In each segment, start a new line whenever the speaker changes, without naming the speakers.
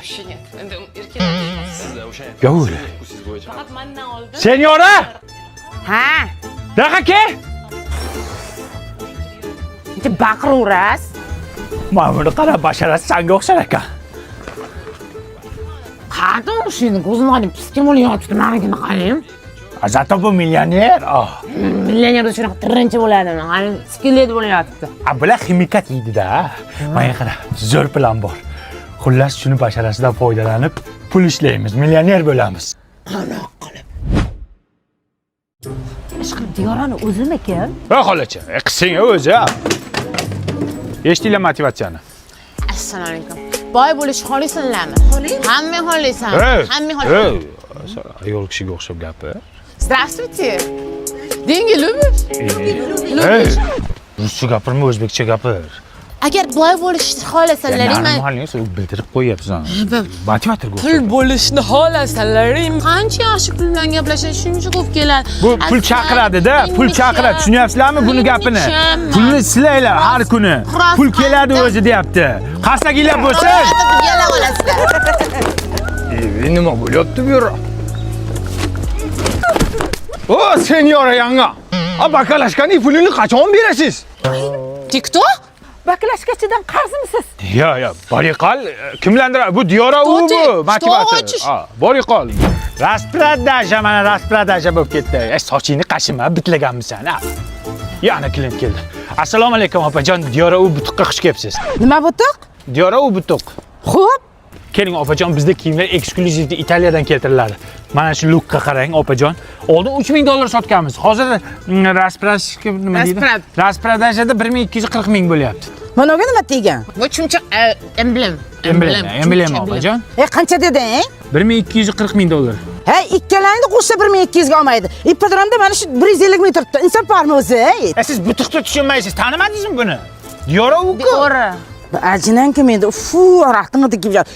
Yoshi net. Endi erkak.
Siz o'sha
Gavur.
siz bo'yicha.
Faqat mendan oldin.
Senyora!
Ha,
Daqa ke?
bitta baqiraveras.
Mana buni qara basharasi sanga o'xshar ekan.
Qani o'shini ko'zim olib piskim bo'lyapti, menigini qarang.
Zato bu millioner.
Millioner shunaqa tirinchi bo'ladi, qani skelet bo'lyapti.
Bular ximikat yeydi-da. Mana qara, zo'r plan bor. Xullas shuni basharasidan foydalanib pul ishlaymiz, millioner bo'lamiz.
Qanoq qilib. Ishqilib Diyorani o'zimikan?
Ha, xolacha, qising o'zi. Eshitdinglar motivatsiyani.
Assalomu alaykum. Boy bo'lish xohlaysanlarmi? Hamma xohlaysan. Hamma xohlaysan.
Ayol kishiga o'xshab gapir.
Здравствуйте. Деньги любишь?
Ruscha gapirma, o'zbekcha gapir.
Agar boy bo'lishni xohlasanlaring, men
Normalni so'z bildirib qo'yapsan. Motivator
pul
o'xshab.
bo'lishni xohlasanlaring, qancha yaxshi pul bilan gaplashadi, shuncha ko'p keladi.
Bu pul chaqiradi-da, pul chaqiradi. Tushunyapsizlarmi buni gapini? Pulni silaylar har kuni. Pul keladi o'zi deyapti. Qasdaginglar bo'lsin.
Yala olasizlar.
Nima bo'lyapti bu yerda? O, senyora yanga. Bakalashkaning pulini qachon berasiz?
TikTok?
Baklashkachidan qarzimisiz?
Yo, boriqol, kimlardir? Bu Diyora u bu, motivator. Boriqol. Rasprodaja, mana rasprodaja bo'lib ketdi. Sochingni qashima, bitlaganmisan, ha. Yana klient keldi. Assalomu alaykum opajon, Diyora u butuqqa xush kelibsiz.
Nima butuq?
Diyora u butuq.
Xo'p.
Keling opajon, bizda kiyimlar eksklyuziv Italiyadan keltiriladi. Mana shu lookka qarang opajon. Oldin $3000 sotganmiz. Hozir nima deydi? Rasprodajada 1240 bo'lyapti.
Managa nima degan?
Bu chumchuq emblem.
Emblem opajon.
Qancha deding?
$1240
Hey, ikkalangni qo'shsa 1200 ga olmaydi. Ipodromda mana shu 150 ming turibdi. Inson bormi o'zi?
Siz butuqni tushunmaysiz. Tanimadingizmi buni? Diyora u.
Diora.
Ajinanki menda raqtini degib yot.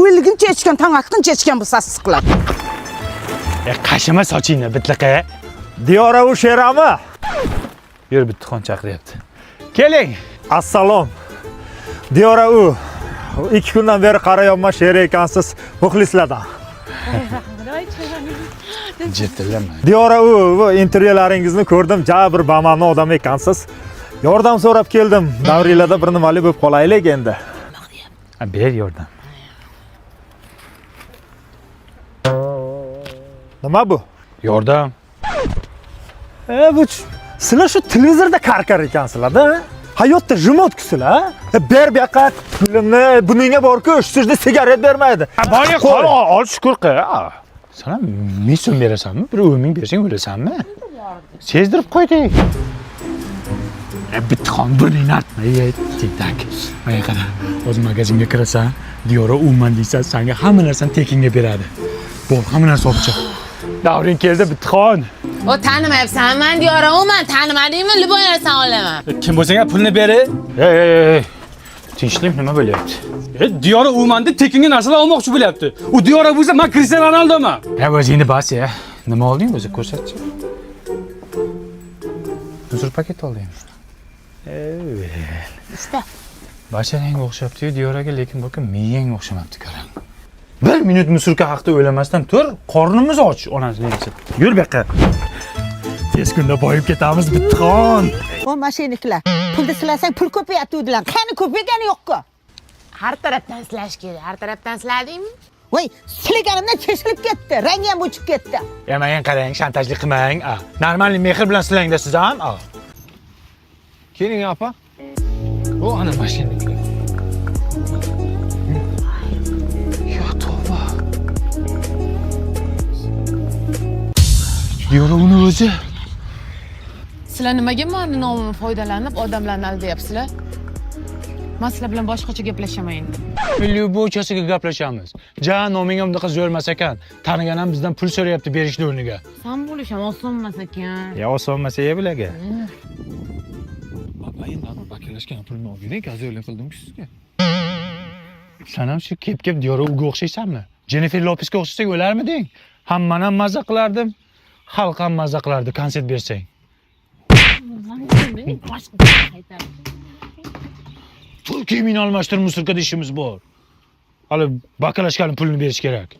O'yliguncha ichgan, tong atguncha ichgan bu sassiqlar.
Qashima sochingni bitliqa.
Diyora u sherami?
Yur bitxon chaqiryapti. Keling.
Assalom. Diyora u 2 kundan beri qarayapman sher ekansiz muxlislardan.
Jettilama.
Diyora u intervyularingizni ko'rdim, jabr bamamni odam ekansiz. Yordam so'rab keldim. Davringlarda bir nimali bo'lib qolaylik endi.
Ber yordam.
Nima bu?
Yordam.
Bu sizlar shu televizorda qarqar ekansizlar-da. Hayotda jimotkisizlar. Ber bu yoqqa pulimni buningga bor-ku, sizga sigaret bermaydi.
Boya qol, ol shukur qil. Sana 1000 so'm berasanmi? Bir 1000 bersang o'lasanmi? Sezdirib qo'ydik. Bitxon buningni artma, tik-tak. Mana qara, o'z magazinga kirasan, Diyora umuman deysan, senga hamma narsani tekinga beradi. Bo'l, hamma narsa olib Davring keldi bitxon.
O tanimayapsan, men Diora, men tanimadingmi? Liboy narsa olaman.
Kim bo'lsang pulni beri.
Hey. Tinchlik nima bo'lyapti?
Diyora umanda tekinga narsalar olmoqchi bo'lyapti. U Diyora bo'lsa, men Cristiano Ronaldoman.
O'zingni bas ya. Nima olding o'zi ko'rsatchi. Uzr paket olding.
Usta.
Basharangga o'xshabdi-yu Diyoraga, lekin bo'lsa miyang o'xshamabdi qarang. 1 minut musurka haqida o'ylamasdan tur, qornimiz och, onasi desa. Yur bu yoqqa. Tez kunda boyib ketamiz bitxon.
O mashinachilar. Pulni silasang pul ko'payapti dedilar. Qani ko'paygani yo'q-ku.
Har tarafdan silash kerak. Har tarafdan siladingmi?
Voy, silaganimdan cheshilib ketdi. Rangi ham o'chib ketdi.
Men qarang, shantajlik qilmang. Normalniy mehr bilan silangda siz ham. Keling opa. O ana mashina. Diyora uni o'zi.
Sizlar nimaga meni nomimni foydalanib odamlarni aldayapsizlar? Men sizlar bilan boshqacha gaplashaman.
Lyubovchasiga gaplashamiz. Noming ham bunaqa zo'rmas ekan. Tanigan ham bizdan pul so'rayapti berishni o'rniga.
Sen bo'lisham osonmas ekan.
Osonmas-ya bularga.
Endi bakalashgan pulni olgin, gazo'ylik qildim-ku sizga.
Sen ham shu kep-kep Diyora uga o'xshaysanmi? Jennifer Lopesga o'xshasak o'larmiding? Hammani ham mazza qilardim. Xalq ham mazza qilardi konsert bersang. Pul kiyimini almashtirib musulkada ishimiz bor. Hali bakalashkaning pulini berish kerak.